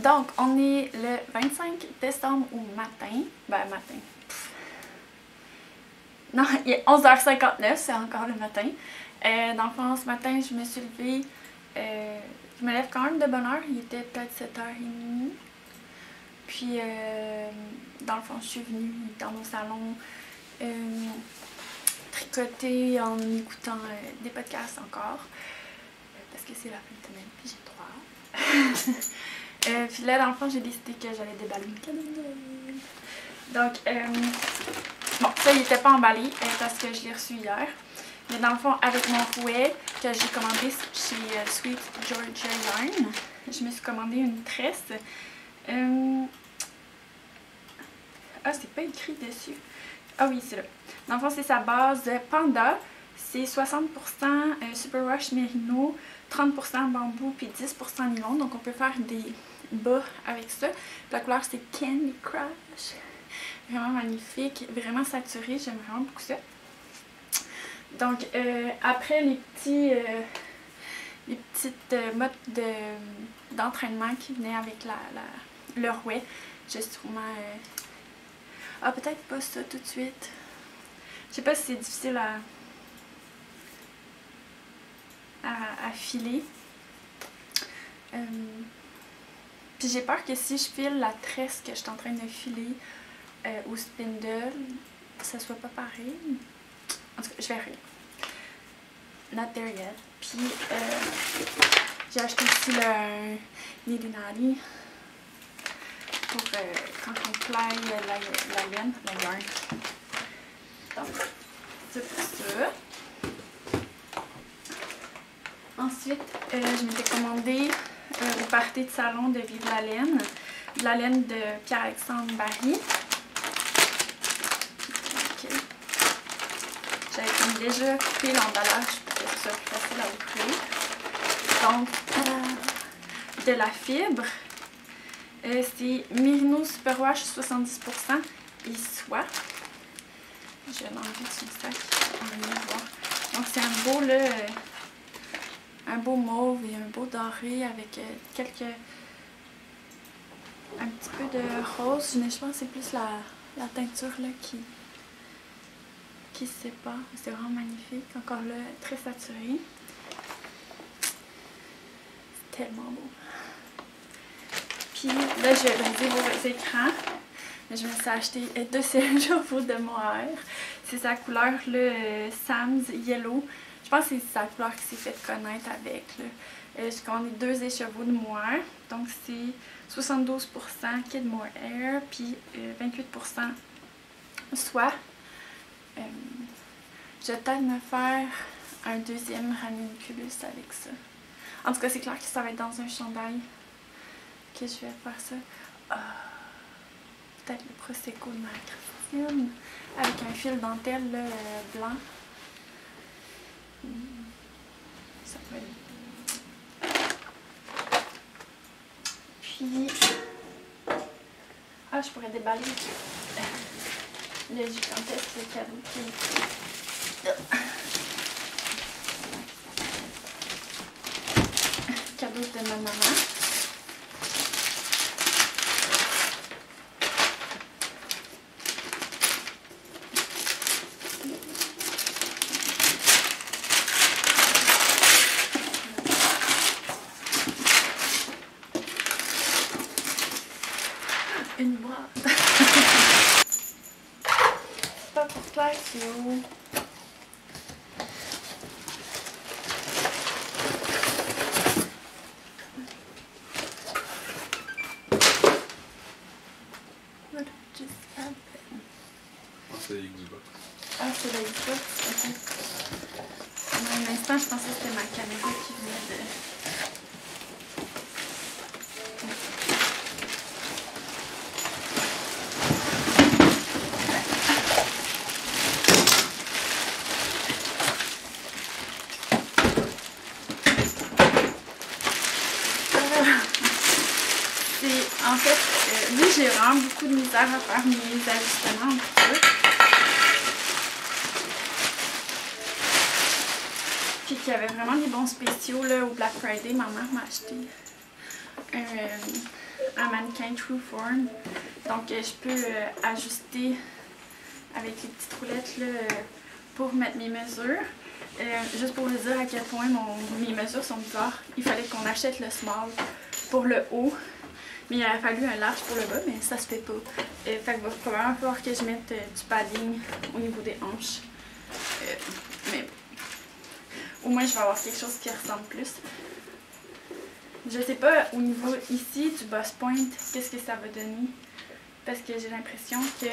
Donc, on est le 25 décembre au matin. Ben, matin. Non, il est 11h59, c'est encore le matin. Dans le fond, ce matin, je me suis levée. Je me lève quand même de bonne heure. Il était peut-être 7h30. Puis, dans le fond, je suis venue dans mon salon tricoter en écoutant des podcasts encore. Parce que c'est la fin de semaine, puis j'ai trop hâte. Puis là, dans le fond, j'ai décidé que j'allais déballer mes cadeaux de Noël. Donc, bon, ça, il n'était pas emballé parce que je l'ai reçu hier. Mais dans le fond, avec mon fouet que j'ai commandé chez Sweet Georgia Yarn, je me suis commandé une tresse. Ah, c'est pas écrit dessus. Ah oui, c'est là. Dans le fond, c'est sa base Panda. C'est 60% Superwash Merino, 30% bambou puis 10% nylon. Donc, on peut faire des bas avec ça. La couleur, c'est Candy Crush. Vraiment magnifique, vraiment saturé. J'aime vraiment beaucoup ça. Donc, après les petites mottes d'entraînement qui venaient avec le rouet, j'ai sûrement... Ah, peut-être pas ça tout de suite. Je sais pas si c'est difficile à filer. Puis j'ai peur que si je file la tresse que je suis en train de filer au spindle, ça soit pas pareil. En tout cas, je vais rien. Not there yet. Puis j'ai acheté aussi le Niddy Natty pour quand on plaille la laine, la yarn. Donc, c'est pour ça. Ensuite, je m'étais commandé au party de salon de Vive la laine, de la laine de Pierre-Alexandre Barry. Okay. J'avais comme déjà coupé l'emballage pour que ce soit plus facile à ouvrir. Donc, de la fibre. C'est Merino Superwash 70% et soie. Je vais l'enlever de son sac. On va voir. Donc, c'est un beau, là, un beau mauve et un beau doré avec un petit peu de rose. Mais je pense que c'est plus la teinture là qui se sépare. C'est vraiment magnifique. Encore là, très saturé. C'est tellement beau. Puis là, je vais briser vos écrans. Je me suis acheté deux céréales de mohair. C'est sa couleur, le Sam's Yellow. Je pense que c'est sa couleur qui s'est fait connaître avec. J'ai commandé 2 écheveaux de mohair. Donc c'est 72% Kid Mohair, puis 28% soie. Je vais peut-être me faire un deuxième ranunculus avec ça. En tout cas, c'est clair que ça va être dans un chandail que je vais faire ça. Peut-être le Prosecco de ma Christine avec un fil dentelle là, blanc. Ça peut être... Puis... Ah, je pourrais déballer le gigantesque cadeau qui est... Cadeau de ma maman. Une boîte. Pas pour clair, c'est où? What just happened? C'est la Xbox. Ah, c'est la Xbox? Ok. Pendant un instant, je pensais que c'était ma caméra qui venait de... En fait, oui, j'ai vraiment beaucoup de misère à faire mes ajustements un petit peu. Puis qu'il y avait vraiment des bons spéciaux là, au Black Friday. Ma mère m'a acheté un un mannequin Trueform. Donc je peux ajuster avec les petites roulettes là, pour mettre mes mesures. Juste pour vous dire à quel point mes mesures sont bizarres. Il fallait qu'on achète le small pour le haut. Mais il aurait fallu un large pour le bas, mais ça se fait pas. Fait qu'il va probablement falloir que je mette du padding au niveau des hanches. Mais au moins je vais avoir quelque chose qui ressemble plus. Je sais pas au niveau ici du boss point, qu'est-ce que ça va donner. Parce que j'ai l'impression que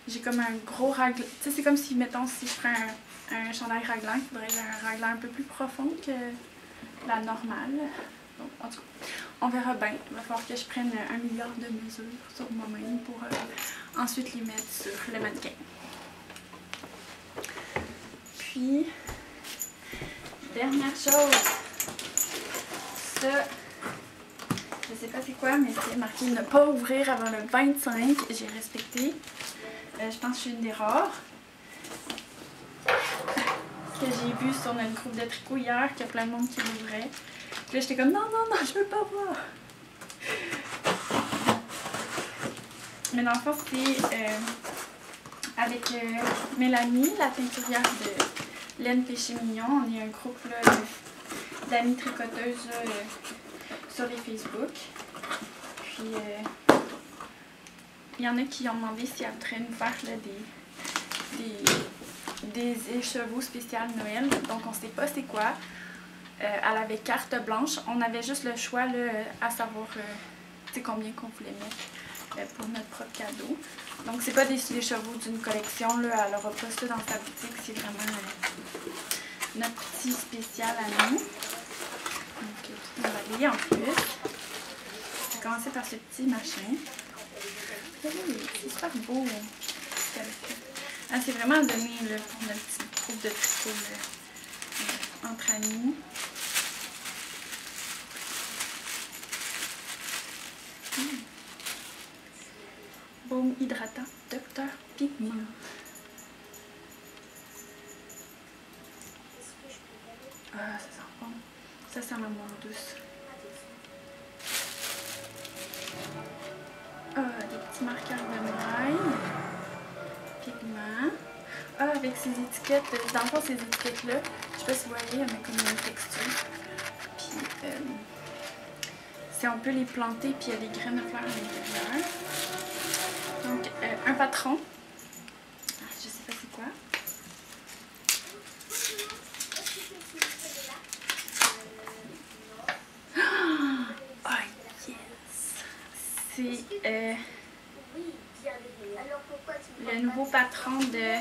j'ai comme un gros raglan. Tu sais, c'est comme si, mettons, si je prends un chandail raglan, il faudrait un raglan un peu plus profond que la normale. Donc, en tout cas, on verra bien. Il va falloir que je prenne 1 milliard de mesures sur moi-même pour ensuite les mettre sur le mannequin. Puis, dernière chose, ça, je sais pas c'est quoi, mais c'est marqué ne pas ouvrir avant le 25. J'ai respecté. Je pense que je suis une des rares. Que j'ai vu sur notre groupe de tricot hier, qu'il y a plein de monde qui l'ouvrait. Puis là, j'étais comme non, non, non, je veux pas voir. Mais dans le fond, c'est avec Mélanie, la teinturière de Laine Péché Mignon. On est un groupe d'amis tricoteuses sur les Facebook. Puis, il y en a qui ont demandé si elle voudrait nous faire là, des écheveaux spéciales Noël. Donc, on ne sait pas c'est quoi. Elle avait carte blanche. On avait juste le choix là, à savoir combien qu'on voulait mettre pour notre propre cadeau. Donc, c'est pas des écheveaux d'une collection. Là. Elle n'aura pas ça dans sa boutique. C'est vraiment notre petit spécial à nous. Donc, tout emballé en plus. Je vais commencer par ce petit machin. C'est super beau. Ah, c'est vraiment donné là, pour notre petit groupe de tricot entre amis. Baume hydratant Dr Pigment. Ah, ça sent bon. Ça sent la menthe douce. Ah, des petits marqueurs de maille. Pigment. Ah, avec ces étiquettes. Dans le fond, ces étiquettes-là, je sais pas si vous voyez, elle met comme une texture. Puis, si on peut les planter, puis il y a des graines de fleurs à l'intérieur. Donc, un patron. Je sais pas c'est quoi. Oh, yes! C'est le nouveau patron de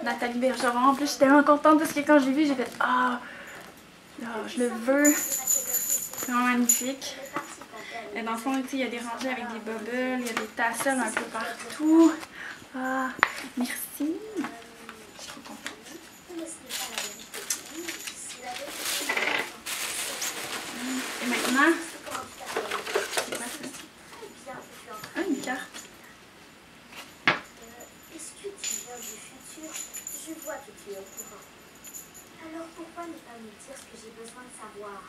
Nathalie Bergeron. En plus, je suis tellement contente parce que quand j'ai vu, j'ai fait ah, je le veux. C'est vraiment magnifique. Et dans le fond, il y a des rangées avec des bubbles, il y a des tassels un peu partout. Ah, merci. Je suis trop contente. Et maintenant, c'est quoi ça? Ah, une carte. Est-ce que tu viens du futur? Je vois que tu es au courant. Alors pourquoi ne pas me dire ce que j'ai besoin de savoir?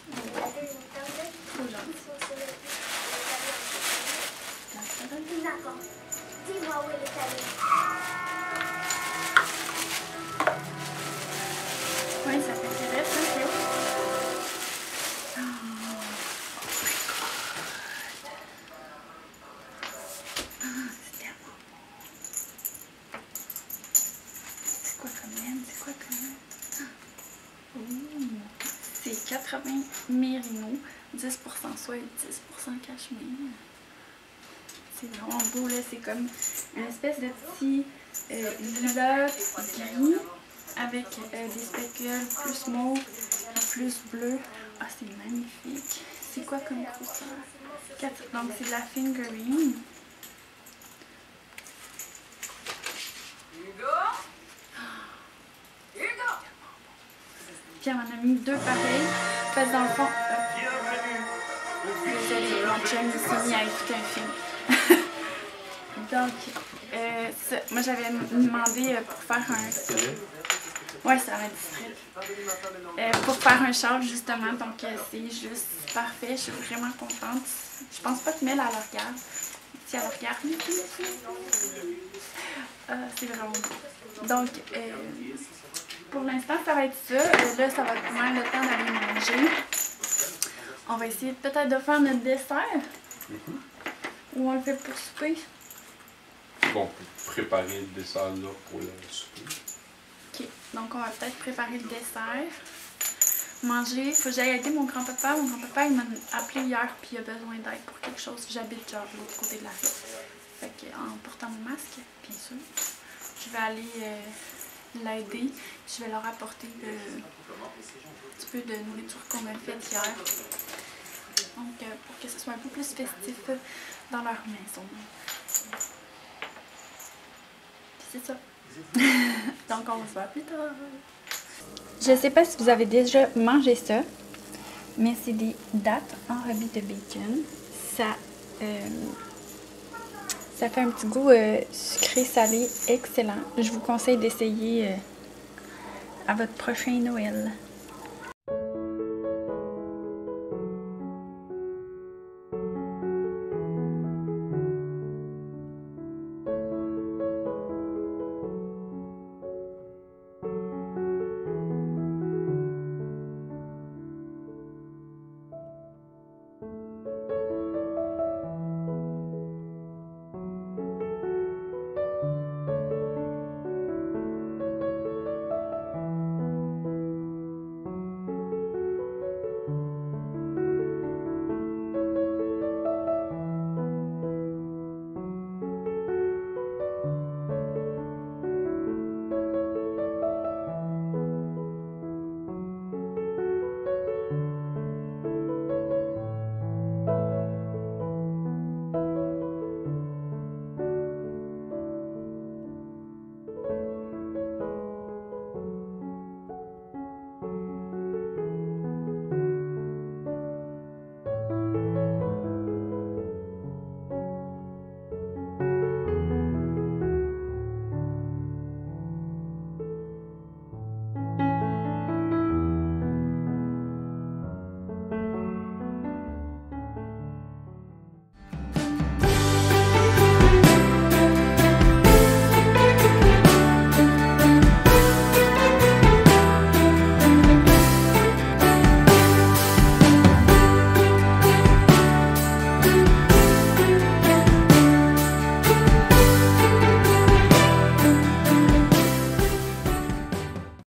Vous avez une tablette qui fonctionnait plus D'accord. Dis-moi où elle est allée. Oui, ça t'intéresse, ok. C'est tellement bon. C'est quoi comme laine? C'est quoi comme laine? C'est 80 mérino, 10% soie et 10% cachemire. C'est vraiment beau là, c'est comme une espèce de petit lilas gris avec des spécules plus mauve et plus bleu. Ah, c'est magnifique. C'est quoi comme couleur? Donc c'est de la fingering. Puis elle m'en a mis deux pareils. Parce que dans le fond, désolée, mon chum s'est mis à écouter un film. Donc, moi j'avais demandé pour faire Ouais, ça va être frais. Pour faire un châle, justement, donc c'est juste parfait. Je suis vraiment contente. Je pense pas que Mel, elle le regarde. Si elle le regarde, c'est vraiment beau. Donc, pour l'instant, ça va être ça. Là, ça va être vraiment le temps d'aller manger. On va essayer peut-être de faire notre dessert. Ou on le fait pour souper. Bon, on peut préparer le dessert là pour le souper. Ok, donc on va peut-être préparer le dessert. Manger, il faut que j'aille aider mon grand-papa. Mon grand-papa, il m'a appelé hier puis il a besoin d'aide pour quelque chose. J'habite genre de l'autre côté de la rue. Fait que, en portant mon masque, bien sûr, je vais aller l'aider. Je vais leur apporter un petit peu de nourriture qu'on a faite hier. Donc, pour que ce soit un peu plus festif dans leur maison. C'est ça. Donc, on se voit plus tard. Je sais pas si vous avez déjà mangé ça, mais c'est des dattes enrobées de bacon. Ça fait un petit goût sucré-salé excellent. Je vous conseille d'essayer à votre prochain Noël.